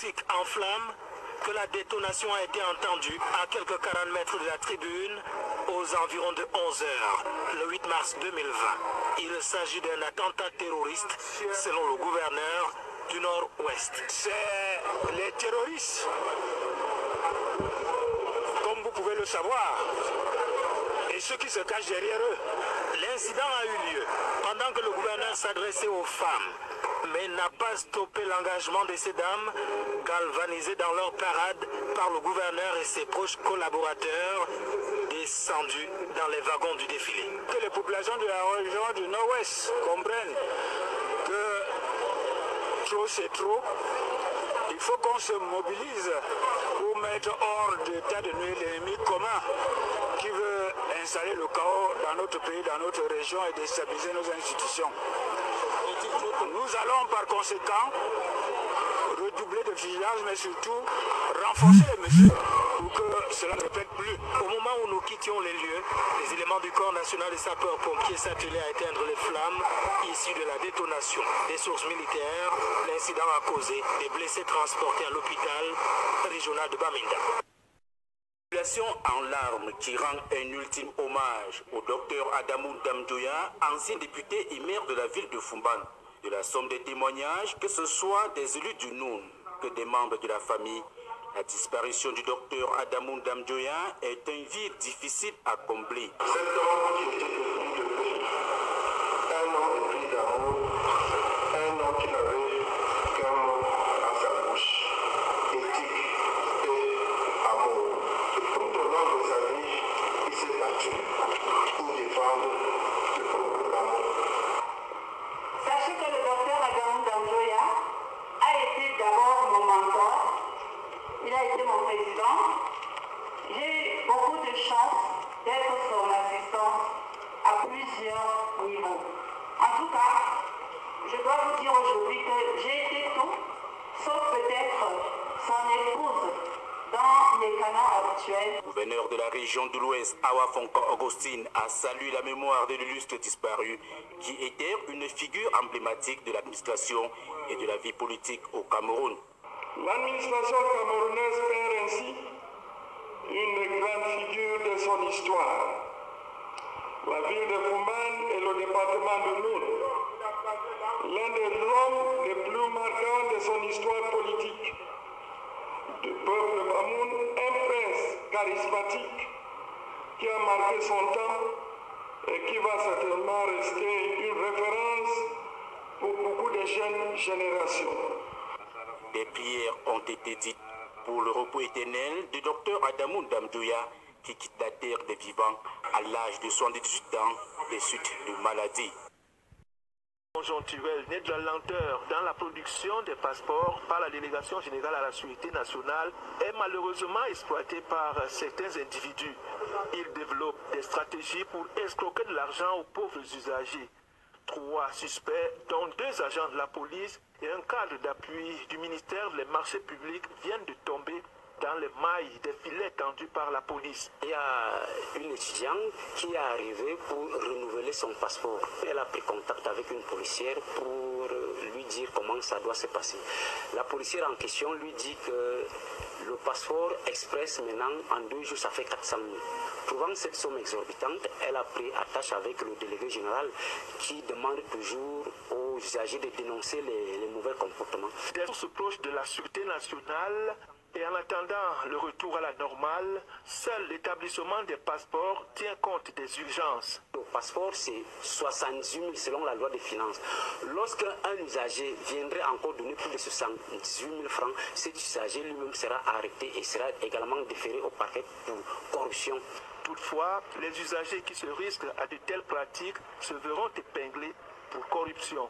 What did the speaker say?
politique en flammes que la détonation a été entendue à quelques 40 mètres de la tribune aux environs de 11 heures, le 8 mars 2020. Il s'agit d'un attentat terroriste selon le gouverneur du Nord-Ouest. C'est les terroristes, comme vous pouvez le savoir, et ceux qui se cachent derrière eux. L'incident a eu lieu pendant que le gouverneur s'adressait aux femmes, mais n'a pas stoppé l'engagement de ces dames, galvanisées dans leur parade par le gouverneur et ses proches collaborateurs, descendus dans les wagons du défilé. Que les populations de la région du Nord-Ouest comprennent que trop c'est trop. Il faut qu'on se mobilise pour mettre hors d'état de nuire l'ennemi commun qui veut installer le chaos dans notre pays, dans notre région et déstabiliser nos institutions. Nous allons par conséquent redoubler de vigilance, mais surtout renforcer les mesures pour que cela ne répète plus. Au moment où nous quittions les lieux, les éléments du Corps national des sapeurs-pompiers s'attelaient à éteindre les flammes issues de la détonation. Des sources militaires, l'incident a causé des blessés transportés à l'hôpital régional de Bamenda. Population en larmes qui rend un ultime hommage au docteur Adamou Damdjoya, ancien député et maire de la ville de Fumban. De la somme des témoignages, que ce soit des élus du Noun que des membres de la famille, la disparition du docteur Adamou Damdjoya est un vide difficile à combler. Cet homme qui était devenu de prix, un homme épris d'amour, un homme qui n'avait qu'un mot à sa bouche, éthique et amour. Tout au long de sa vie, il s'est battu pour défendre le propos de l'amour. Sachez que le docteur Adamou Damdjoya a été d'abord mon mentor, il a été mon président. J'ai eu beaucoup de chance d'être son assistant à plusieurs niveaux. En tout cas, je dois vous dire aujourd'hui que j'ai été tout, sauf peut-être son épouse dans les canaux habituels. Le gouverneur de la région de l'Ouest, Awa Fonko Augustine, a salué la mémoire de l'illustre disparu, qui était une figure emblématique de l'administration et de la vie politique au Cameroun. L'administration camerounaise perd ainsi une grande figure de son histoire. La ville de Fumban et le département de Noun, l'un des hommes les plus marquants de son histoire politique. Du peuple Bamoun, un prince charismatique qui a marqué son temps et qui va certainement rester une référence pour beaucoup de jeunes générations. Des prières ont été dites pour le repos éternel du docteur Adamou Damdjoya qui quitte la terre des vivants à l'âge de 78 ans des suites de maladies. Conjoncturel né de la lenteur dans la production des passeports par la délégation générale à la sécurité nationale est malheureusement exploité par certains individus. Ils développent des stratégies pour escroquer de l'argent aux pauvres usagers. 3 suspects, dont 2 agents de la police et un cadre d'appui du ministère des marchés publics, viennent de tomber dans les mailles des filets tendus par la police. Il y a une étudiante qui est arrivée pour renouveler son passeport. Elle a pris contact avec une policière pour lui dire comment ça doit se passer. La policière en question lui dit que le passeport express maintenant en 2 jours ça fait 400 000. Trouvant cette somme exorbitante, elle a pris attache avec le délégué général qui demande toujours aux usagers de dénoncer les mauvais comportements. Des sources proches de la sécurité nationale. Et en attendant le retour à la normale, seul l'établissement des passeports tient compte des urgences. Le passeport, c'est 78 000 selon la loi des finances. Lorsqu'un usager viendrait encore donner plus de 78 000 francs, cet usager lui-même sera arrêté et sera également déféré au parquet pour corruption. Toutefois, les usagers qui se risquent à de telles pratiques se verront épinglés pour corruption.